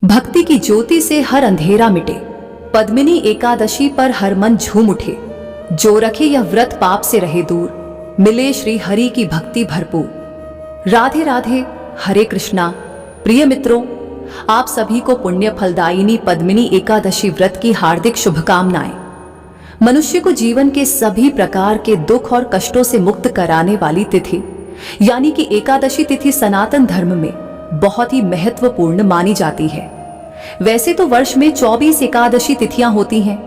भक्ति की ज्योति से हर अंधेरा मिटे, पद्मिनी एकादशी पर हर मन झूम उठे। जो रखे यह व्रत पाप से रहे दूर, मिले श्री हरि की भक्ति भरपूर। राधे राधे, हरे कृष्णा। प्रिय मित्रों, आप सभी को पुण्य फलदायिनी पद्मिनी एकादशी व्रत की हार्दिक शुभकामनाएं। मनुष्य को जीवन के सभी प्रकार के दुख और कष्टों से मुक्त कराने वाली तिथि यानी कि एकादशी तिथि सनातन धर्म में बहुत ही महत्वपूर्ण मानी जाती है। वैसे तो वर्ष में 24 एकादशी तिथियां होती हैं,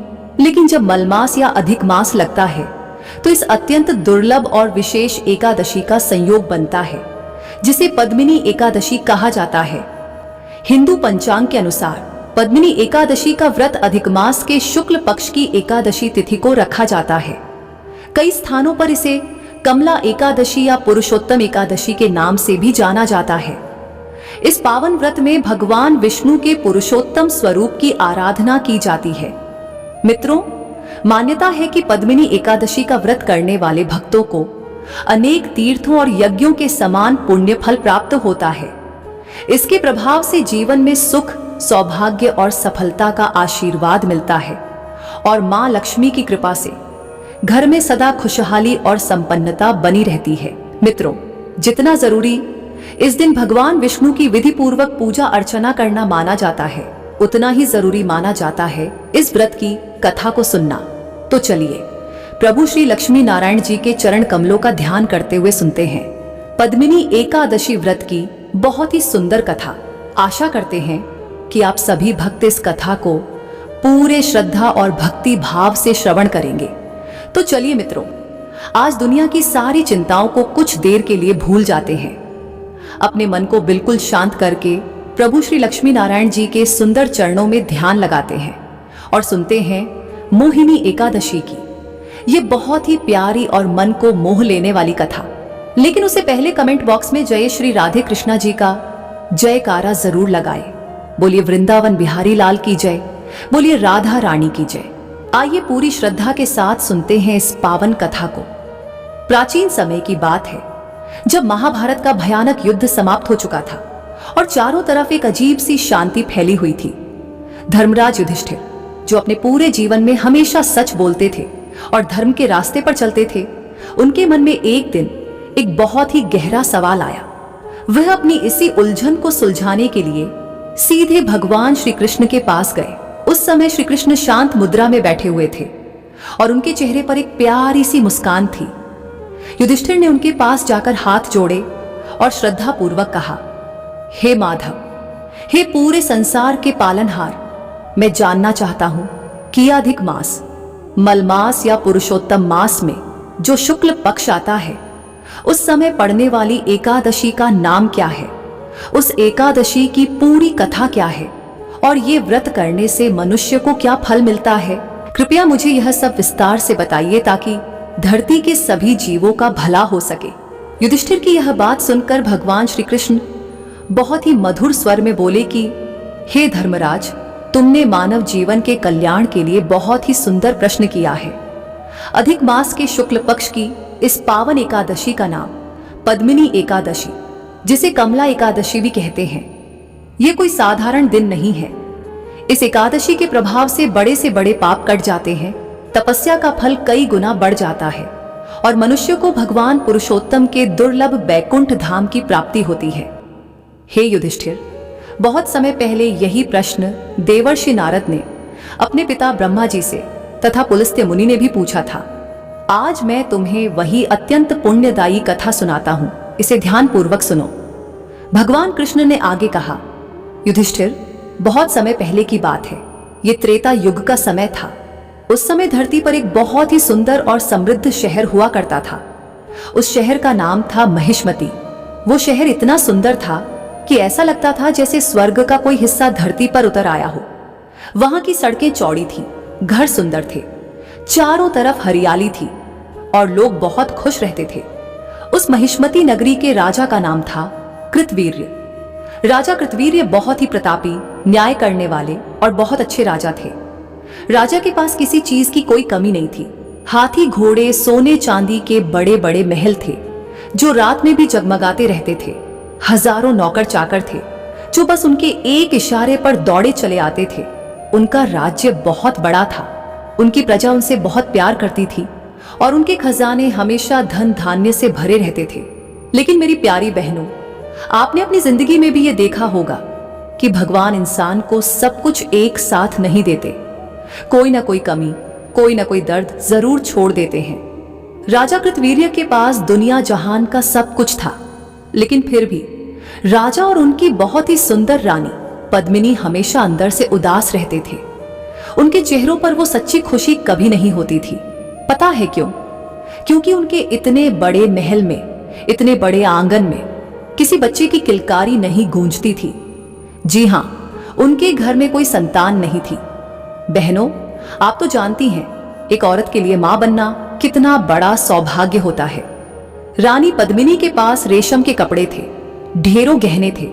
लेकिन जब मलमास या अधिक मास लगता है तो इस अत्यंत दुर्लभ और विशेष एकादशी का संयोग बनता है, जिसे पद्मिनी एकादशी कहा जाता है। हिंदू पंचांग के अनुसार पद्मिनी एकादशी का व्रत अधिक मास के शुक्ल पक्ष की एकादशी तिथि को रखा जाता है। कई स्थानों पर इसे कमला एकादशी या पुरुषोत्तम एकादशी के नाम से भी जाना जाता है। इस पावन व्रत में भगवान विष्णु के पुरुषोत्तम स्वरूप की आराधना की जाती है। मित्रों, मान्यता है कि पद्मिनी एकादशी का व्रत करने वाले भक्तों को अनेक तीर्थों और यज्ञों के समान पुण्य फल प्राप्त होता है। इसके प्रभाव से जीवन में सुख, सौभाग्य और सफलता का आशीर्वाद मिलता है और मां लक्ष्मी की कृपा से घर में सदा खुशहाली और संपन्नता बनी रहती है। मित्रों, जितना जरूरी इस दिन भगवान विष्णु की विधि पूर्वक पूजा अर्चना करना माना जाता है, उतना ही जरूरी माना जाता है इस व्रत की कथा को सुनना। तो चलिए प्रभु श्री लक्ष्मी नारायण जी के चरण कमलों का ध्यान करते हुए सुनते हैं पद्मिनी एकादशी व्रत की बहुत ही सुंदर कथा। आशा करते हैं कि आप सभी भक्त इस कथा को पूरे श्रद्धा और भक्ति भाव से श्रवण करेंगे। तो चलिए मित्रों, आज दुनिया की सारी चिंताओं को कुछ देर के लिए भूल जाते हैं। अपने मन को बिल्कुल शांत करके प्रभु श्री लक्ष्मी नारायण जी के सुंदर चरणों में ध्यान लगाते हैं और सुनते हैं मोहिनी एकादशी की ये बहुत ही प्यारी और मन को मोह लेने वाली कथा। लेकिन उससे पहले कमेंट बॉक्स में जय श्री राधे कृष्णा जी का जयकारा जरूर लगाए। बोलिए वृंदावन बिहारी लाल की जय, बोलिए राधा रानी की जय। आइए पूरी श्रद्धा के साथ सुनते हैं इस पावन कथा को। प्राचीन समय की बात है, जब महाभारत का भयानक युद्ध समाप्त हो चुका था और चारों तरफ एक अजीब सी शांति फैली हुई थी। धर्मराज युधिष्ठिर, जो अपने पूरे जीवन में हमेशा सच बोलते थे और धर्म के रास्ते पर चलते थे, उनके मन में एक दिन एक बहुत ही गहरा सवाल आया। वह अपनी इसी उलझन को सुलझाने के लिए सीधे भगवान श्री कृष्ण के पास गए। उस समय श्री कृष्ण शांत मुद्रा में बैठे हुए थे और उनके चेहरे पर एक प्यारी सी मुस्कान थी। युधिष्ठिर ने उनके पास जाकर हाथ जोड़े और श्रद्धा पूर्वक कहा, हे माधव, हे पूरे संसार के पालनहार, मैं जानना चाहता हूं कि अधिक मास, मलमास या पुरुषोत्तम मास में जो शुक्ल पक्ष आता है, उस समय पड़ने वाली एकादशी का नाम क्या है? उस एकादशी की पूरी कथा क्या है और ये व्रत करने से मनुष्य को क्या फल मिलता है? कृपया मुझे यह सब विस्तार से बताइए ताकि धरती के सभी जीवों का भला हो सके। युधिष्ठिर की यह बात सुनकर भगवान श्री कृष्ण बहुत ही मधुर स्वर में बोले कि हे धर्मराज, तुमने मानव जीवन के कल्याण के लिए बहुत ही सुंदर प्रश्न किया है। अधिक मास के शुक्ल पक्ष की इस पावन एकादशी का नाम पद्मिनी एकादशी, जिसे कमला एकादशी भी कहते हैं, ये कोई साधारण दिन नहीं है। इस एकादशी के प्रभाव से बड़े पाप कट जाते हैं, तपस्या का फल कई गुना बढ़ जाता है और मनुष्य को भगवान पुरुषोत्तम के दुर्लभ बैकुंठ धाम की प्राप्ति होती है। हे युधिष्ठिर, बहुत समय पहले यही प्रश्न देवर्षि नारद ने अपने पिता ब्रह्मा जी से तथा पुलस्त्य मुनि ने भी पूछा था। आज मैं तुम्हें वही अत्यंत पुण्यदायी कथा सुनाता हूं, इसे ध्यान पूर्वक सुनो। भगवान कृष्ण ने आगे कहा, युधिष्ठिर, बहुत समय पहले की बात है। ये त्रेता युग का समय था। उस समय धरती पर एक बहुत ही सुंदर और समृद्ध शहर हुआ करता था। उस शहर का नाम था महिष्मती। वो शहर इतना सुंदर था कि ऐसा लगता था जैसे स्वर्ग का कोई हिस्सा धरती पर उतर आया हो। वहां की सड़कें चौड़ी थी, घर सुंदर थे, चारों तरफ हरियाली थी और लोग बहुत खुश रहते थे। उस महिष्मती नगरी के राजा का नाम था कृतवीर्य। राजा कृतवीर्य बहुत ही प्रतापी, न्याय करने वाले और बहुत अच्छे राजा थे। राजा के पास किसी चीज की कोई कमी नहीं थी। हाथी, घोड़े, सोने चांदी के बड़े बड़े महल थे जो रात में भी जगमगाते रहते थे। हजारों नौकर चाकर थे जो बस उनके एक इशारे पर दौड़े चले आते थे। उनका राज्य बहुत बड़ा था, उनकी प्रजा उनसे बहुत प्यार करती थी और उनके खजाने हमेशा धन धान्य से भरे रहते थे। लेकिन मेरी प्यारी बहनों, आपने अपनी जिंदगी में भी ये देखा होगा कि भगवान इंसान को सब कुछ एक साथ नहीं देते। कोई ना कोई कमी, कोई ना कोई दर्द जरूर छोड़ देते हैं। राजा कृतवीर्य के पास दुनिया जहान का सब कुछ था, लेकिन फिर भी राजा और उनकी बहुत ही सुंदर रानी पद्मिनी हमेशा अंदर से उदास रहते थे। उनके चेहरों पर वो सच्ची खुशी कभी नहीं होती थी। पता है क्यों? क्योंकि उनके इतने बड़े महल में, इतने बड़े आंगन में किसी बच्चे की किलकारी नहीं गूंजती थी। जी हां, उनके घर में कोई संतान नहीं थी। बहनों, आप तो जानती हैं, एक औरत के लिए मां बनना कितना बड़ा सौभाग्य होता है। रानी पद्मिनी के पास रेशम के कपड़े थे, ढेरों गहने थे,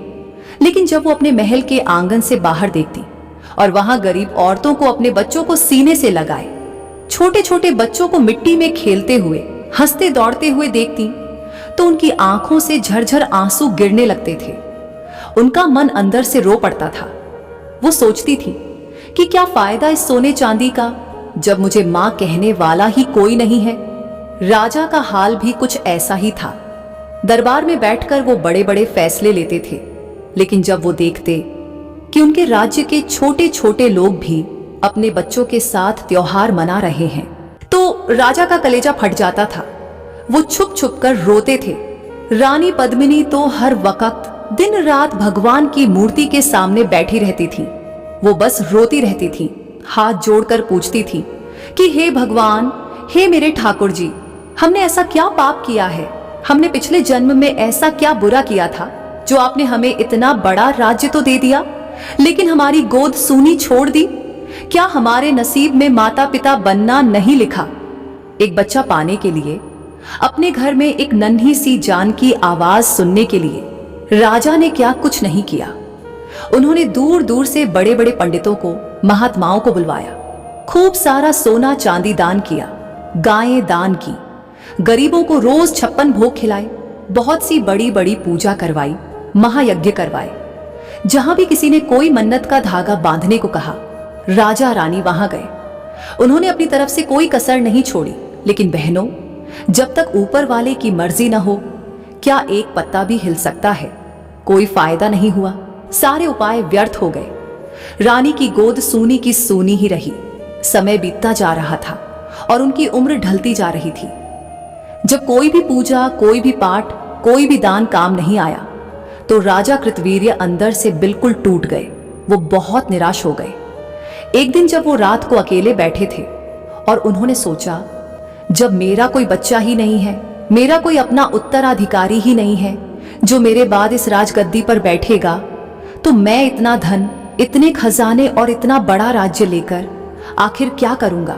लेकिन जब वो अपने महल के आंगन से बाहर देखती और वहां गरीब औरतों को अपने बच्चों को सीने से लगाए, छोटे छोटे बच्चों को मिट्टी में खेलते हुए, हंसते दौड़ते हुए देखती, तो उनकी आंखों से झरझर आंसू गिरने लगते थे। उनका मन अंदर से रो पड़ता था। वो सोचती थी कि क्या फायदा इस सोने चांदी का, जब मुझे मां कहने वाला ही कोई नहीं है। राजा का हाल भी कुछ ऐसा ही था। दरबार में बैठकर वो बड़े बड़े फैसले लेते थे, लेकिन जब वो देखते कि उनके राज्य के छोटे छोटे लोग भी अपने बच्चों के साथ त्योहार मना रहे हैं, तो राजा का कलेजा फट जाता था। वो छुप छुप कर रोते थे। रानी पद्मिनी तो हर वक्त दिन रात भगवान की मूर्ति के सामने बैठी रहती थी। वो बस रोती रहती थी, हाथ जोड़कर पूछती थी कि हे भगवान, हे मेरे ठाकुर जी, हमने ऐसा क्या पाप किया है? हमने पिछले जन्म में ऐसा क्या बुरा किया था जो आपने हमें इतना बड़ा राज्य तो दे दिया, लेकिन हमारी गोद सूनी छोड़ दी? क्या हमारे नसीब में माता पिता बनना नहीं लिखा? एक बच्चा पाने के लिए, अपने घर में एक नन्ही सी जान की आवाज सुनने के लिए राजा ने क्या कुछ नहीं किया। उन्होंने दूर दूर से बड़े बड़े पंडितों को, महात्माओं को बुलवाया, खूब सारा सोना चांदी दान किया, गायें दान की, गरीबों को रोज 56 भोग खिलाए, बहुत सी बड़ी बड़ी पूजा करवाई, महायज्ञ करवाए। जहां भी किसी ने कोई मन्नत का धागा बांधने को कहा, राजा रानी वहां गए। उन्होंने अपनी तरफ से कोई कसर नहीं छोड़ी। लेकिन बहनों, जब तक ऊपर वाले की मर्जी न हो, क्या एक पत्ता भी हिल सकता है? कोई फायदा नहीं हुआ, सारे उपाय व्यर्थ हो गए। रानी की गोद सूनी की सूनी ही रही। समय बीतता जा रहा था और उनकी उम्र ढलती जा रही थी। जब कोई भी पूजा, कोई भी पाठ, कोई भी दान काम नहीं आया, तो राजा कृतवीर्य अंदर से बिल्कुल टूट गए। वो बहुत निराश हो गए। एक दिन जब वो रात को अकेले बैठे थे और उन्होंने सोचा, जब मेरा कोई बच्चा ही नहीं है, मेरा कोई अपना उत्तराधिकारी ही नहीं है जो मेरे बाद इस राजगद्दी पर बैठेगा, तो मैं इतना धन, इतने खजाने और इतना बड़ा राज्य लेकर आखिर क्या करूंगा?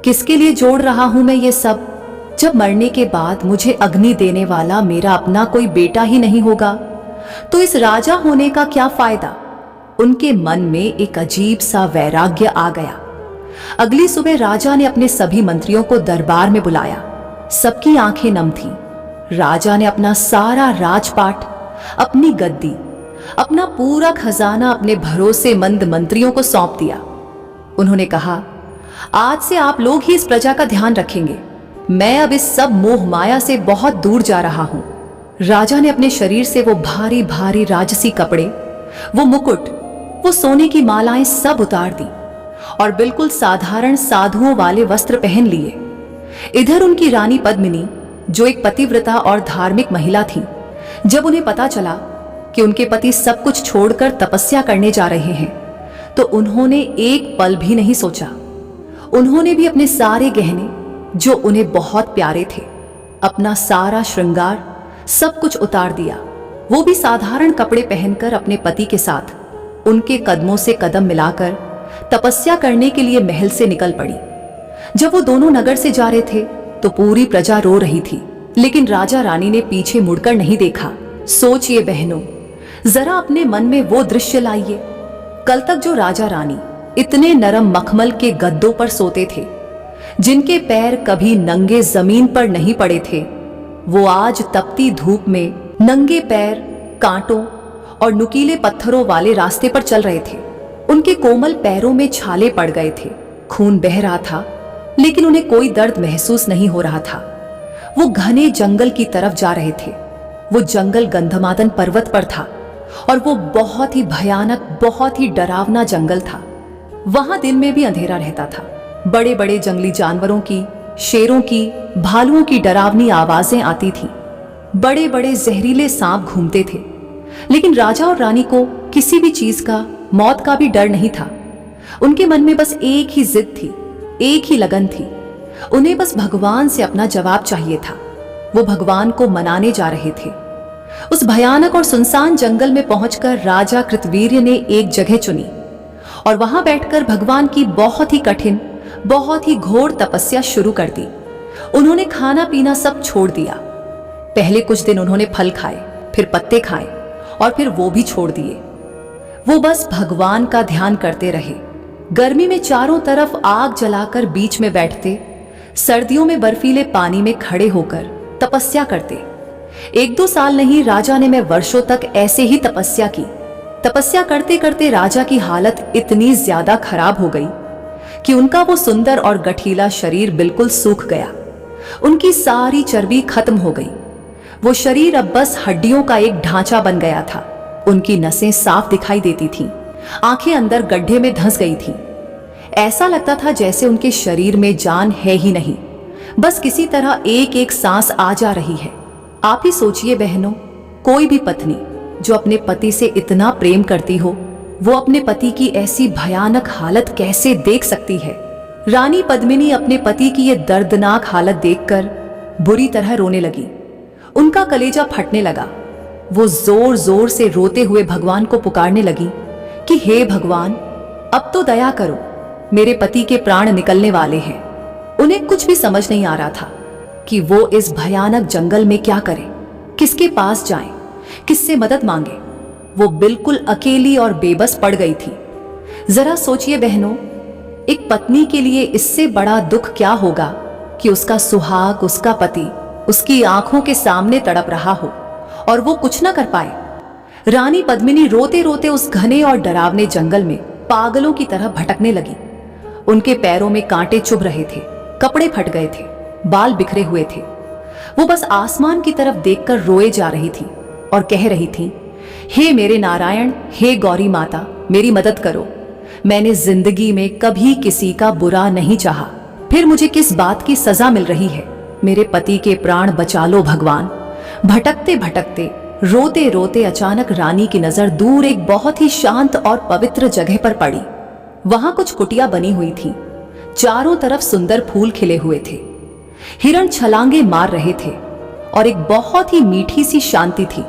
किसके लिए जोड़ रहा हूं मैं ये सब, जब मरने के बाद मुझे अग्नि देने वाला मेरा अपना कोई बेटा ही नहीं होगा? तो इस राजा होने का क्या फायदा? उनके मन में एक अजीब सा वैराग्य आ गया। अगली सुबह राजा ने अपने सभी मंत्रियों को दरबार में बुलाया। सबकी आंखें नम थीं। राजा ने अपना सारा राजपाट, अपनी गद्दी, अपना पूरा खजाना अपने भरोसेमंद मंत्रियों को सौंप दिया। उन्होंने कहा, आज से आप लोग ही इस प्रजा का ध्यान रखेंगे। मैं अब इस सब मोह माया से बहुत दूर जा रहा हूं। राजा ने अपने शरीर से वो भारी भारी राजसी कपड़े, वो मुकुट, वो सोने की मालाएं सब उतार दी और बिल्कुल साधारण साधुओं वाले वस्त्र पहन लिए। इधर उनकी रानी पद्मिनी, जो एक पतिव्रता और धार्मिक महिला थी, जब उन्हें पता चला कि उनके पति सब कुछ छोड़कर तपस्या करने जा रहे हैं, तो उन्होंने एक पल भी नहीं सोचा। उन्होंने भी अपने सारे गहने, जो उन्हें बहुत प्यारे थे, अपना सारा श्रृंगार, सब कुछ उतार दिया। वो भी साधारण कपड़े पहनकर अपने पति के साथ उनके कदमों से कदम मिलाकर तपस्या करने के लिए महल से निकल पड़ी। जब वो दोनों नगर से जा रहे थे तो पूरी प्रजा रो रही थी, लेकिन राजा रानी ने पीछे मुड़कर नहीं देखा। सोचिए बहनों, जरा अपने मन में वो दृश्य लाइए। कल तक जो राजा रानी इतने नरम मखमल के गद्दों पर सोते थे, जिनके पैर कभी नंगे जमीन पर नहीं पड़े थे, वो आज तपती धूप में नंगे पैर कांटों और नुकीले पत्थरों वाले रास्ते पर चल रहे थे। उनके कोमल पैरों में छाले पड़ गए थे, खून बह रहा था, लेकिन उन्हें कोई दर्द महसूस नहीं हो रहा था। वो घने जंगल की तरफ जा रहे थे। वो जंगल गंधमादन पर्वत पर था और वो बहुत ही भयानक, बहुत ही डरावना जंगल था। वहां दिन में भी अंधेरा रहता था। बड़े बड़े जंगली जानवरों की, शेरों की, भालुओं की डरावनी आवाजें आती थीं। बड़े बड़े जहरीले सांप घूमते थे, लेकिन राजा और रानी को किसी भी चीज का, मौत का भी डर नहीं था। उनके मन में बस एक ही जिद थी, एक ही लगन थी। उन्हें बस भगवान से अपना जवाब चाहिए था। वो भगवान को मनाने जा रहे थे। उस भयानक और सुनसान जंगल में पहुंचकर राजा कृतवीर्य ने एक जगह चुनी और वहां बैठकर भगवान की बहुत ही कठिन, बहुत ही घोर तपस्या शुरू कर दी। उन्होंने खाना पीना सब छोड़ दिया। पहले कुछ दिन उन्होंने फल खाए, फिर पत्ते खाए और फिर वो भी छोड़ दिए। वो बस भगवान का ध्यान करते रहे। गर्मी में चारों तरफ आग जलाकर बीच में बैठते, सर्दियों में बर्फीले पानी में खड़े होकर तपस्या करते। 1-2 साल नहीं, राजा ने मैं वर्षों तक ऐसे ही तपस्या की। तपस्या करते करते राजा की हालत इतनी ज्यादा खराब हो गई कि उनका वो सुंदर और गठीला शरीर बिल्कुल सूख गया। उनकी सारी चर्बी खत्म हो गई। वो शरीर अब बस हड्डियों का एक ढांचा बन गया था। उनकी नसें साफ दिखाई देती थीं, आंखें अंदर गड्ढे में धंस गई थीं। ऐसा लगता था जैसे उनके शरीर में जान है ही नहीं, बस किसी तरह एक एक सांस आ जा रही है। आप ही सोचिए बहनों, कोई भी पत्नी जो अपने पति से इतना प्रेम करती हो, वो अपने पति की ऐसी भयानक हालत कैसे देख सकती है। रानी पद्मिनी अपने पति की ये दर्दनाक हालत देखकर बुरी तरह रोने लगी। उनका कलेजा फटने लगा। वो जोर जोर से रोते हुए भगवान को पुकारने लगी कि हे भगवान, अब तो दया करो, मेरे पति के प्राण निकलने वाले हैं। उन्हें कुछ भी समझ नहीं आ रहा था कि वो इस भयानक जंगल में क्या करें, किसके पास जाएं, किससे मदद मांगे। वो बिल्कुल अकेली और बेबस पड़ गई थी। जरा सोचिए बहनों, एक पत्नी के लिए इससे बड़ा दुख क्या होगा कि उसका सुहाग, उसका पति उसकी आंखों के सामने तड़प रहा हो और वो कुछ ना कर पाए। रानी पद्मिनी रोते रोते उस घने और डरावने जंगल में पागलों की तरह भटकने लगी। उनके पैरों में कांटे चुभ रहे थे, कपड़े फट गए थे, बाल बिखरे हुए थे। वो बस आसमान की तरफ देखकर रोए जा रही थी और कह रही थी, हे मेरे नारायण, हे गौरी माता, मेरी मदद करो। मैंने जिंदगी में कभी किसी का बुरा नहीं चाहा, फिर मुझे किस बात की सजा मिल रही है। मेरे पति के प्राण बचा लो भगवान। भटकते भटकते, रोते रोते अचानक रानी की नजर दूर एक बहुत ही शांत और पवित्र जगह पर पड़ी। वहां कुछ कुटिया बनी हुई थी। चारों तरफ सुंदर फूल खिले हुए थे। हिरण छलांगे मार रहे थे और एक बहुत ही मीठी सी शांति थी।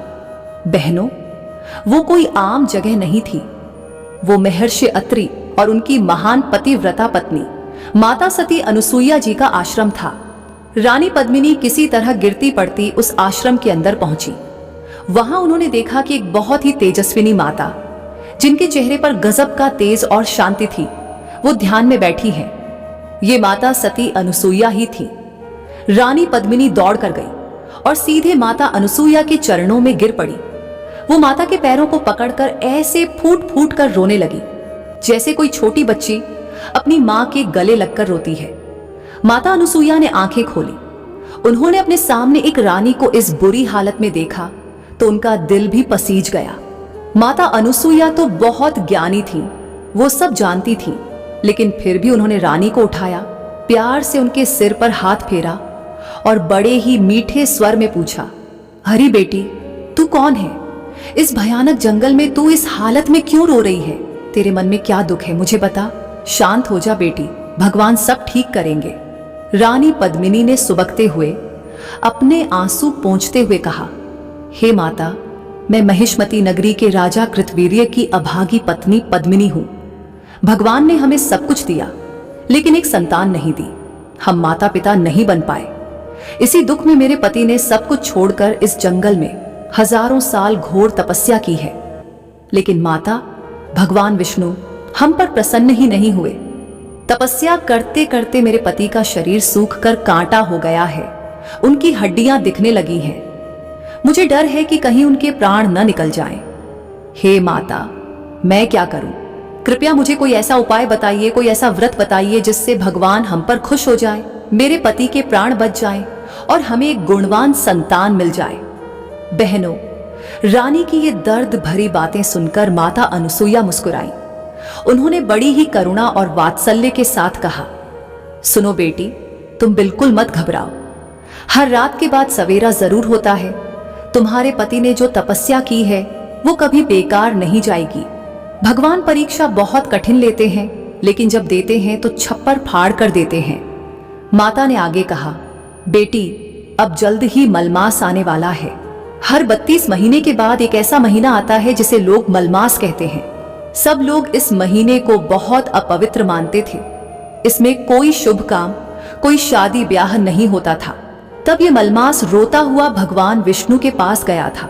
बहनों, वो कोई आम जगह नहीं थी। वो महर्षि अत्रि और उनकी महान पतिव्रता पत्नी माता सती अनुसुईया जी का आश्रम था। रानी पद्मिनी किसी तरह गिरती पड़ती उस आश्रम के अंदर पहुंची। वहां उन्होंने देखा कि एक बहुत ही तेजस्विनी माता, जिनके चेहरे पर गजब का तेज और शांति थी, वो ध्यान में बैठी है। ये माता सती अनुसुईया ही थी। रानी पद्मिनी दौड़ कर गई और सीधे माता अनुसुईया के चरणों में गिर पड़ी। वो माता के पैरों को पकड़कर ऐसे फूट फूट कर रोने लगी, जैसे कोई छोटी बच्ची अपनी मां के गले लगकर रोती है। माता अनुसुईया ने आंखें खोली। उन्होंने अपने सामने एक रानी को इस बुरी हालत में देखा तो उनका दिल भी पसीज गया। माता अनुसुईया तो बहुत ज्ञानी थी, वो सब जानती थी, लेकिन फिर भी उन्होंने रानी को उठाया, प्यार से उनके सिर पर हाथ फेरा और बड़े ही मीठे स्वर में पूछा, हरी बेटी, तू कौन है? इस भयानक जंगल में तू इस हालत में क्यों रो रही है? तेरे मन में क्या दुख है, मुझे बता। शांत हो जा बेटी, भगवान सब ठीक करेंगे। रानी पद्मिनी ने सुबकते हुए अपने आंसू पोंछते हुए कहा, हे माता, मैं महिष्मती नगरी के राजा कृतवीर्य की अभागी पत्नी पद्मिनी हूं। भगवान ने हमें सब कुछ दिया, लेकिन एक संतान नहीं दी। हम माता पिता नहीं बन पाए। इसी दुख में मेरे पति ने सब कुछ छोड़कर इस जंगल में हजारों साल घोर तपस्या की है। लेकिन माता, भगवान विष्णु हम पर प्रसन्न ही नहीं हुए। तपस्या करते करते मेरे पति का शरीर सूख कर कांटा हो गया है। उनकी हड्डियां दिखने लगी हैं। मुझे डर है कि कहीं उनके प्राण न निकल जाएं। हे माता, मैं क्या करूं? कृपया मुझे कोई ऐसा उपाय बताइए, कोई ऐसा व्रत बताइए जिससे भगवान हम पर खुश हो जाए, मेरे पति के प्राण बच जाएं और हमें एक गुणवान संतान मिल जाए। बहनों, रानी की ये दर्द भरी बातें सुनकर माता अनुसुईया मुस्कुराई। उन्होंने बड़ी ही करुणा और वात्सल्य के साथ कहा, सुनो बेटी, तुम बिल्कुल मत घबराओ। हर रात के बाद सवेरा जरूर होता है। तुम्हारे पति ने जो तपस्या की है वो कभी बेकार नहीं जाएगी। भगवान परीक्षा बहुत कठिन लेते हैं, लेकिन जब देते हैं तो छप्पर फाड़ कर देते हैं। माता ने आगे कहा, बेटी, अब जल्द ही मलमास आने वाला है। हर 32 महीने के बाद एक ऐसा महीना आता है जिसे लोग मलमास कहते हैं। सब लोग इस महीने को बहुत अपवित्र मानते थे। इसमें कोई शुभ काम, कोई शादी ब्याह नहीं होता था। तब ये मलमास रोता हुआ भगवान विष्णु के पास गया था।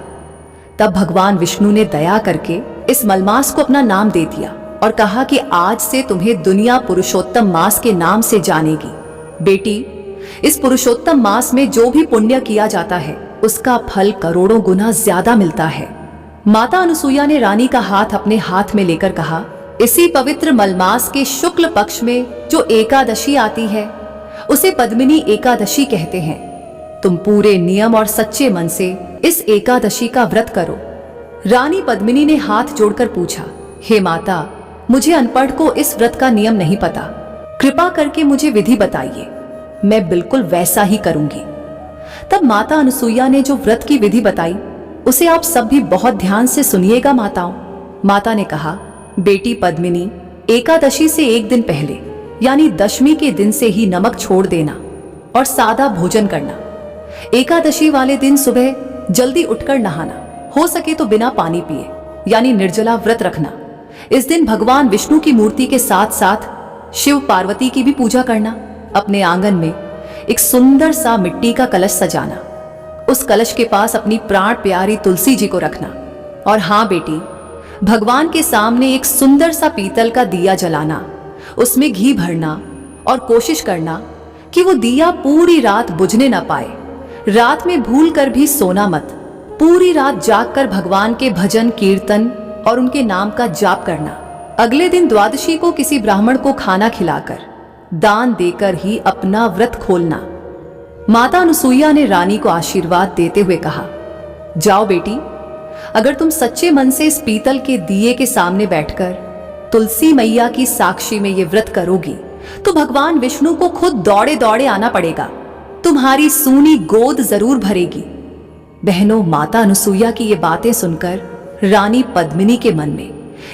तब भगवान विष्णु ने दया करके इस मलमास को अपना नाम दे दिया और कहा कि आज से तुम्हें दुनिया पुरुषोत्तम मास के नाम से जानेगी। बेटी, इस पुरुषोत्तम मास में जो भी पुण्य किया जाता है उसका फल करोड़ों गुना ज्यादा मिलता है। माता अनुसुईया ने रानी का हाथ अपने हाथ में लेकर कहा, इसी पवित्र मलमास के शुक्ल पक्ष में जो एकादशी आती है उसे पद्मिनी एकादशी कहते हैं। तुम पूरे नियम और सच्चे मन से इस एकादशी का व्रत करो। रानी पद्मिनी ने हाथ जोड़कर पूछा, हे माता, मुझे अनपढ़ को इस व्रत का नियम नहीं पता। कृपा करके मुझे विधि बताइए, मैं बिल्कुल वैसा ही करूंगी। तब माता अनुसुईया ने जो व्रत की विधि बताई उसे आप सब भी बहुत ध्यान से सुनिएगा माताओं। माता ने कहा, बेटी पद्मिनी, एकादशी से एक दिन पहले यानी दशमी के दिन से ही नमक छोड़ देना और सादा भोजन करना। एकादशी वाले दिन सुबह जल्दी उठकर नहाना, हो सके तो बिना पानी पिए यानी निर्जला व्रत रखना। इस दिन भगवान विष्णु की मूर्ति के साथ साथ शिव पार्वती की भी पूजा करना। अपने आंगन में एक सुंदर सा मिट्टी का कलश सजाना, उस कलश के पास अपनी प्राण प्यारी तुलसी जी को रखना। और हाँ बेटी, भगवान के सामने एक सुंदर सा पीतल का दिया जलाना, उसमें घी भरना और कोशिश करना कि वो दिया पूरी रात बुझने ना पाए। रात में भूल कर भी सोना मत। पूरी रात जागकर भगवान के भजन कीर्तन और उनके नाम का जाप करना। अगले दिन द्वादशी को किसी ब्राह्मण को खाना खिलाकर, दान देकर ही अपना व्रत खोलना। माता अनुसुईया ने रानी को आशीर्वाद देते हुए कहा, जाओ बेटी, अगर तुम सच्चे मन से इस पीतल के दिए के सामने बैठकर तुलसी मैया की साक्षी में ये व्रत करोगी तो भगवान विष्णु को खुद दौड़े दौड़े आना पड़ेगा। तुम्हारी सूनी गोद जरूर भरेगी। बहनों, माता अनुसुईया की ये बातें सुनकर रानी पद्मिनी के मन में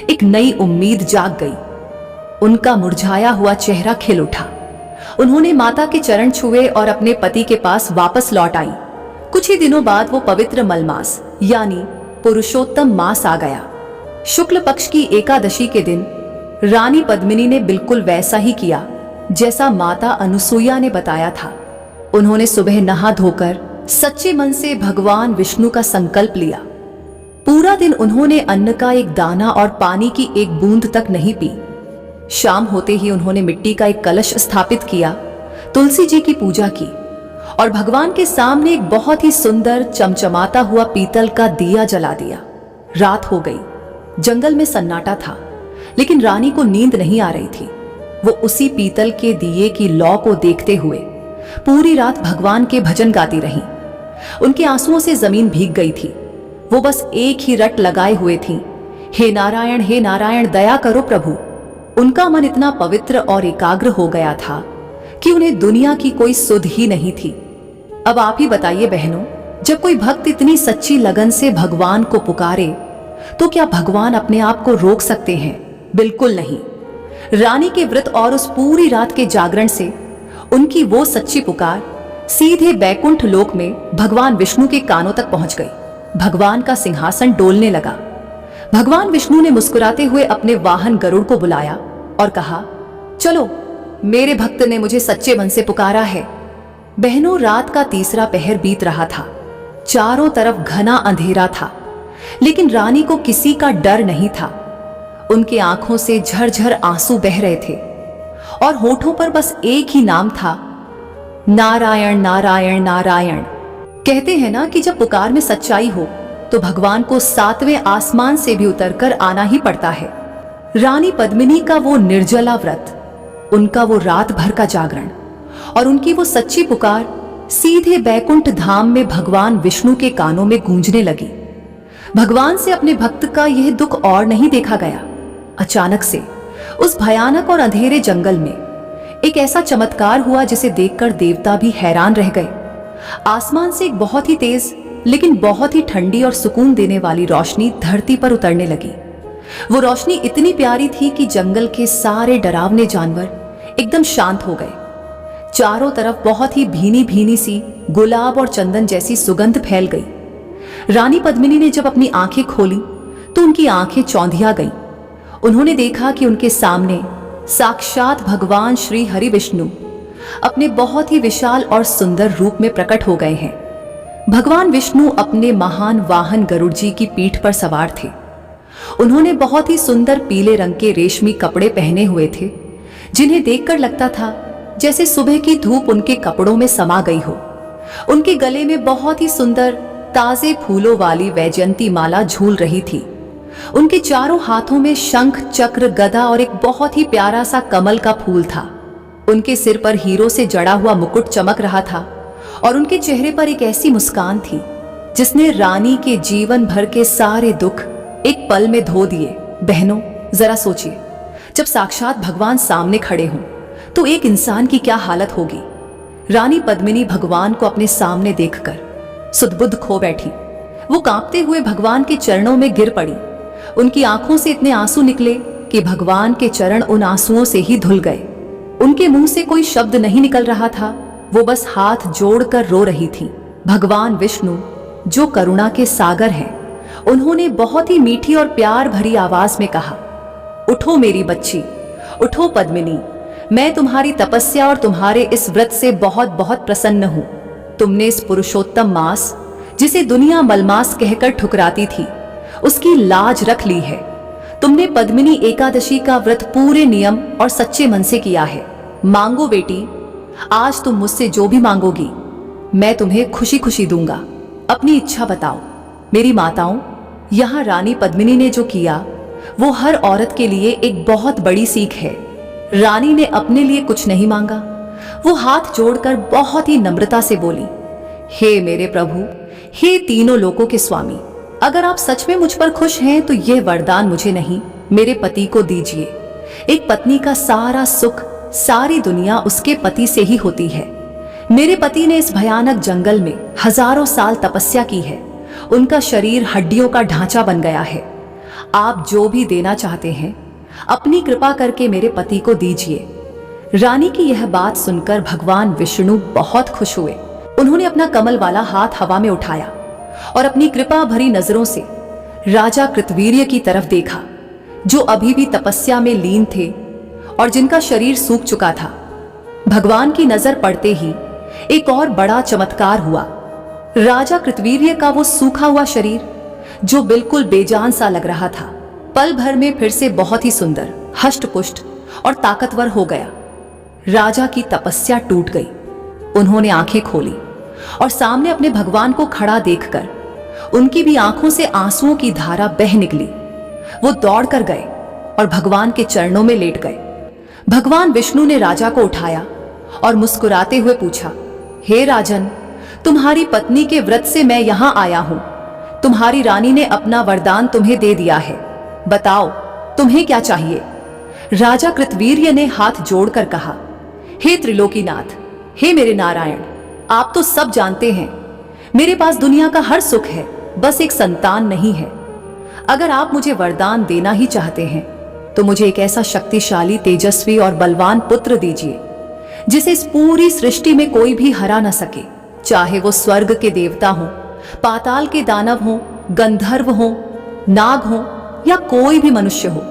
एक नई उम्मीद जाग गई। उनका मुरझाया हुआ चेहरा खिल उठा। उन्होंने माता के चरण छुए और अपने पति के पास वापस लौट आई। कुछ ही दिनों बाद वो पवित्र मलमास यानी पुरुषोत्तम मास आ गया। शुक्ल पक्ष की एकादशी के दिन रानी पद्मिनी ने बिल्कुल वैसा ही किया जैसा माता अनुसुईया ने बताया था। उन्होंने सुबह नहा धोकर सच्चे मन से भगवान विष्णु का संकल्प लिया। पूरा दिन उन्होंने अन्न का एक दाना और पानी की एक बूंद तक नहीं पी। शाम होते ही उन्होंने मिट्टी का एक कलश स्थापित किया, तुलसी जी की पूजा की और भगवान के सामने एक बहुत ही सुंदर चमचमाता हुआ पीतल का दिया जला दिया। रात हो गई। जंगल में सन्नाटा था, लेकिन रानी को नींद नहीं आ रही थी। वो उसी पीतल के दिए की लौ को देखते हुए पूरी रात भगवान के भजन गाती रही। उनके आंसुओं से जमीन भीग गई थी। वो बस एक ही रट लगाए हुए थी, हे नारायण दया करो प्रभु। उनका मन इतना पवित्र और एकाग्र हो गया था कि उन्हें दुनिया की कोई सुध ही नहीं थी। अब आप ही बताइए बहनों, जब कोई भक्त इतनी सच्ची लगन से भगवान को पुकारे तो क्या भगवान अपने आप को रोक सकते हैं? बिल्कुल नहीं। रानी के व्रत और उस पूरी रात के जागरण से उनकी वो सच्ची पुकार सीधे बैकुंठ लोक में भगवान विष्णु के कानों तक पहुंच गई। भगवान का सिंहासन डोलने लगा। भगवान विष्णु ने मुस्कुराते हुए अपने वाहन गरुड़ को बुलाया और कहा, चलो, मेरे भक्त ने मुझे सच्चे मन से पुकारा है। बहनों, रात का तीसरा पहर बीत रहा था। चारों तरफ घना अंधेरा था, लेकिन रानी को किसी का डर नहीं था। उनके आंखों से झरझर आंसू बह रहे थे और होठों पर बस एक ही नाम था, नारायण नारायण नारायण। कहते हैं ना कि जब पुकार में सच्चाई हो तो भगवान को 7वें आसमान से भी उतरकर आना ही पड़ता है। रानी पद्मिनी का वो निर्जला व्रत, उनका वो रात भर का जागरण और उनकी वो सच्ची पुकार सीधे बैकुंठ धाम में भगवान विष्णु के कानों में गूंजने लगी। भगवान से अपने भक्त का यह दुख और नहीं देखा गया। अचानक से उस भयानक और अंधेरे जंगल में एक ऐसा चमत्कार हुआ जिसे देखकर देवता भी हैरान रह गए। आसमान से एक बहुत ही तेज लेकिन बहुत ही ठंडी और सुकून देने वाली रोशनी धरती पर उतरने लगी। वो रोशनी इतनी प्यारी थी कि जंगल के सारे डरावने जानवर एकदम शांत हो गए। चारों तरफ बहुत ही भीनी भीनी सी गुलाब और चंदन जैसी सुगंध फैल गई। रानी पद्मिनी ने जब अपनी आंखें खोली तो उनकी आंखें चौंधिया गईं। उन्होंने देखा कि उनके सामने साक्षात भगवान श्री हरि विष्णु अपने बहुत ही विशाल और सुंदर रूप में प्रकट हो गए हैं। भगवान विष्णु अपने महान वाहन गरुड़ जी की पीठ पर सवार थे। उन्होंने बहुत ही सुंदर पीले रंग के रेशमी कपड़े पहने हुए थे, जिन्हें देखकर लगता था जैसे सुबह की धूप उनके कपड़ों में समा गई हो। उनके गले में बहुत ही सुंदर ताजे फूलों वाली वैजयंती माला झूल रही थी। उनके चारों हाथों में शंख, चक्र, गदा और एक बहुत ही प्यारा सा कमल का फूल था। उनके सिर पर हीरों से जड़ा हुआ मुकुट चमक रहा था और उनके चेहरे पर एक ऐसी मुस्कान थी जिसने रानी के जीवन भर के सारे दुख एक पल में धो दिए। बहनों, जरा सोचिए, जब साक्षात भगवान सामने खड़े हों तो एक इंसान की क्या हालत होगी। रानी पद्मिनी भगवान को अपने सामने देखकर सुध-बुध खो बैठी। वो कांपते हुए भगवान के चरणों में गिर पड़ी। उनकी आंखों से इतने आंसू निकले कि भगवान के चरण उन आंसुओं से ही धुल गए। उनके मुंह से कोई शब्द नहीं निकल रहा था, वो बस हाथ जोड़कर रो रही थी। भगवान विष्णु जो करुणा के सागर हैं, उन्होंने बहुत ही मीठी और प्यार भरी आवाज में कहा, उठो मेरी बच्ची, उठो पद्मिनी, मैं तुम्हारी तपस्या और तुम्हारे इस व्रत से बहुत बहुत प्रसन्न हूं। तुमने इस पुरुषोत्तम मास, जिसे दुनिया मलमास कहकर ठुकराती थी, उसकी लाज रख ली है। तुमने पद्मिनी एकादशी का व्रत पूरे नियम और सच्चे मन से किया है। मांगो बेटी, आज तुम मुझसे जो भी मांगोगी मैं तुम्हें खुशी खुशी दूंगा। अपनी इच्छा बताओ। मेरी माताओं, यहाँ रानी पद्मिनी ने जो किया वो हर औरत के लिए एक बहुत बड़ी सीख है। रानी ने अपने लिए कुछ नहीं मांगा। वो हाथ जोड़कर बहुत ही नम्रता से बोली, हे मेरे प्रभु, हे तीनों लोकों के स्वामी, अगर आप सच में मुझ पर खुश हैं तो यह वरदान मुझे नहीं, मेरे पति को दीजिए। एक पत्नी का सारा सुख, सारी दुनिया उसके पति से ही होती है। मेरे पति ने इस भयानक जंगल में हजारों साल तपस्या की है। उनका शरीर हड्डियों का ढांचा बन गया है। आप जो भी देना चाहते हैं अपनी कृपा करके मेरे पति को दीजिए। रानी की यह बात सुनकर भगवान विष्णु बहुत खुश हुए। उन्होंने अपना कमल वाला हाथ हवा में उठाया और अपनी कृपा भरी नजरों से राजा कृतवीर्य की तरफ देखा, जो अभी भी तपस्या में लीन थे और जिनका शरीर सूख चुका था। भगवान की नजर पड़ते ही एक और बड़ा चमत्कार हुआ। राजा कृतवीर्य का वो सूखा हुआ शरीर, जो बिल्कुल बेजान सा लग रहा था, पल भर में फिर से बहुत ही सुंदर, हष्ट-पुष्ट और ताकतवर हो गया। राजा की तपस्या टूट गई। उन्होंने आंखें खोली और सामने अपने भगवान को खड़ा देखकर उनकी भी आंखों से आंसुओं की धारा बह निकली। वो दौड़कर गए और भगवान के चरणों में लेट गए। भगवान विष्णु ने राजा को उठाया और मुस्कुराते हुए पूछा, हे राजन, तुम्हारी पत्नी के व्रत से मैं यहां आया हूं। तुम्हारी रानी ने अपना वरदान तुम्हें दे दिया है। बताओ तुम्हें क्या चाहिए। राजा कृतवीर्य ने हाथ जोड़कर कहा, हे त्रिलोकीनाथ, हे मेरे नारायण, आप तो सब जानते हैं मेरे पास दुनिया का हर सुख है, बस एक संतान नहीं है। अगर आप मुझे वरदान देना ही चाहते हैं तो मुझे एक ऐसा शक्तिशाली, तेजस्वी और बलवान पुत्र दीजिए जिसे इस पूरी सृष्टि में कोई भी हरा न सके। चाहे वो स्वर्ग के देवता हों, पाताल के दानव हों, गंधर्व हों, नाग हों या कोई भी मनुष्य हो,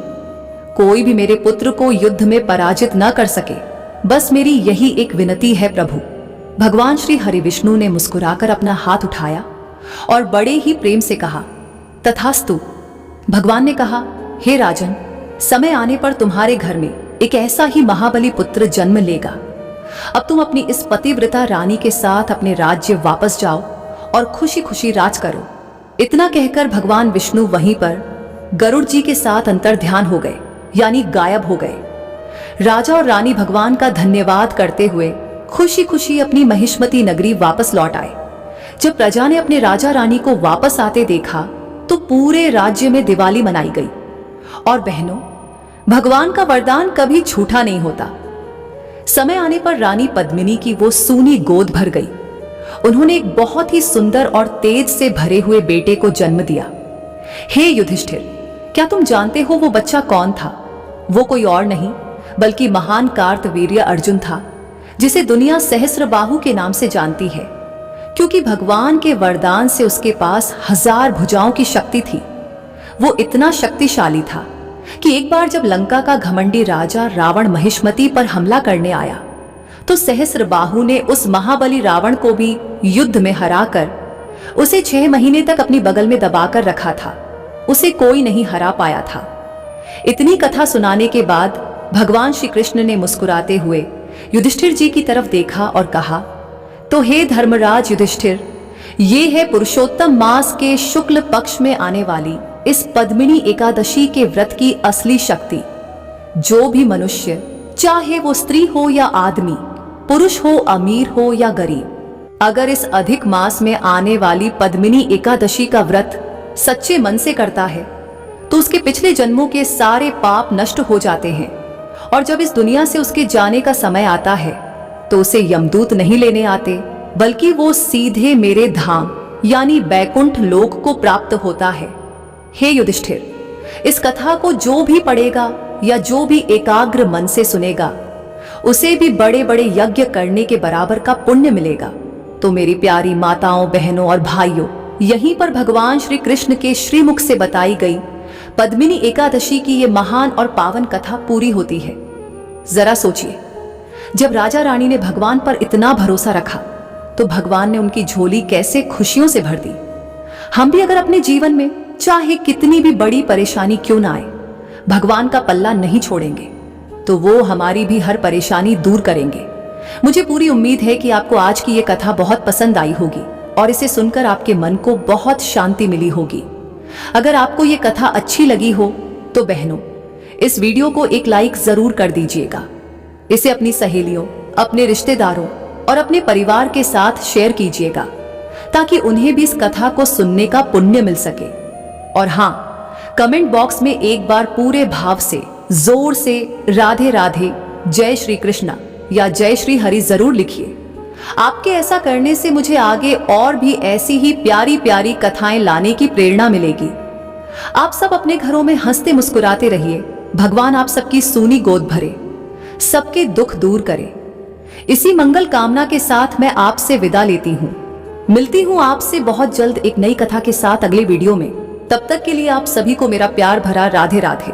कोई भी मेरे पुत्र को युद्ध में पराजित न कर सके। बस मेरी यही एक विनती है प्रभु। भगवान श्री हरि विष्णु ने मुस्कुराकर अपना हाथ उठाया और बड़े ही प्रेम से कहा, तथास्तु। भगवान ने कहा, हे राजन, समय आने पर तुम्हारे घर में एक ऐसा ही महाबली पुत्र जन्म लेगा। अब तुम अपनी इस पतिव्रता रानी के साथ अपने राज्य वापस जाओ और खुशी खुशी राज करो। इतना कहकर भगवान विष्णु वहीं पर गरुड़ जी के साथ अंतर ध्यान हो गए, यानी गायब हो गए। राजा और रानी भगवान का धन्यवाद करते हुए खुशी खुशी अपनी महिष्मती नगरी वापस लौट आए। जब प्रजा ने अपने राजा रानी को वापस आते देखा तो पूरे राज्य में दिवाली मनाई गई। और बहनों, भगवान का वरदान कभी झूठा नहीं होता। समय आने पर रानी पद्मिनी की वो सूनी गोद भर गई। उन्होंने एक बहुत ही सुंदर और तेज से भरे हुए बेटे को जन्म दिया। हे युधिष्ठिर, क्या तुम जानते हो वो बच्चा कौन था? वो कोई और नहीं बल्कि महान कार्तवीर्य अर्जुन था, जिसे दुनिया सहस्त्रबाहु के नाम से जानती है, क्योंकि भगवान के वरदान से उसके पास 1000 भुजाओं की शक्ति थी। वो इतना शक्तिशाली था कि एक बार जब लंका का घमंडी राजा रावण महिष्मती पर हमला करने आया तो सहस्त्रबाहु ने उस महाबली रावण को भी युद्ध में हराकर उसे 6 महीने तक अपनी बगल में दबाकर रखा था। उसे कोई नहीं हरा पाया था। इतनी कथा सुनाने के बाद भगवान श्री कृष्ण ने मुस्कुराते हुए युधिष्ठिर जी की तरफ देखा और कहा, तो हे धर्मराज युधिष्ठिर, ये है पुरुषोत्तम मास के शुक्ल पक्ष में आने वाली इस पद्मिनी एकादशी के व्रत की असली शक्ति। जो भी मनुष्य, चाहे वो स्त्री हो या आदमी, पुरुष हो, अमीर हो या गरीब, अगर इस अधिक मास में आने वाली पद्मिनी एकादशी का व्रत सच्चे मन से करता है तो उसके पिछले जन्मों के सारे पाप नष्ट हो जाते हैं। और जब इस दुनिया से उसके जाने का समय आता है तो उसे यमदूत नहीं लेने आते, बल्कि वो सीधे मेरे धाम यानी बैकुंठ लोक को प्राप्त होता है। हे युधिष्ठिर, इस कथा को जो भी पढ़ेगा या जो भी एकाग्र मन से सुनेगा, उसे भी बड़े बड़े यज्ञ करने के बराबर का पुण्य मिलेगा। तो मेरी प्यारी माताओं, बहनों और भाइयों, यहीं पर भगवान श्री कृष्ण के श्रीमुख से बताई गई पद्मिनी एकादशी की ये महान और पावन कथा पूरी होती है। जरा सोचिए, जब राजा रानी ने भगवान पर इतना भरोसा रखा तो भगवान ने उनकी झोली कैसे खुशियों से भर दी। हम भी अगर अपने जीवन में चाहे कितनी भी बड़ी परेशानी क्यों ना आए, भगवान का पल्ला नहीं छोड़ेंगे तो वो हमारी भी हर परेशानी दूर करेंगे। मुझे पूरी उम्मीद है कि आपको आज की ये कथा बहुत पसंद आई होगी और इसे सुनकर आपके मन को बहुत शांति मिली होगी। अगर आपको ये कथा अच्छी लगी हो तो बहनों, इस वीडियो को एक लाइक जरूर कर दीजिएगा। इसे अपनी सहेलियों, अपने रिश्तेदारों और अपने परिवार के साथ शेयर कीजिएगा ताकि उन्हें भी इस कथा को सुनने का पुण्य मिल सके। और हाँ, कमेंट बॉक्स में एक बार पूरे भाव से जोर से राधे राधे, जय श्री कृष्णा या जय श्री हरि जरूर लिखिए। आपके ऐसा करने से मुझे आगे और भी ऐसी ही प्यारी प्यारी कथाएं लाने की प्रेरणा मिलेगी। आप सब अपने घरों में हंसते मुस्कुराते रहिए। भगवान आप सबकी सूनी गोद भरे, सबके दुख दूर करे। इसी मंगल कामना के साथ मैं आपसे विदा लेती हूँ। मिलती हूँ आपसे बहुत जल्द एक नई कथा के साथ अगले वीडियो में। तब तक के लिए आप सभी को मेरा प्यार भरा राधे राधे।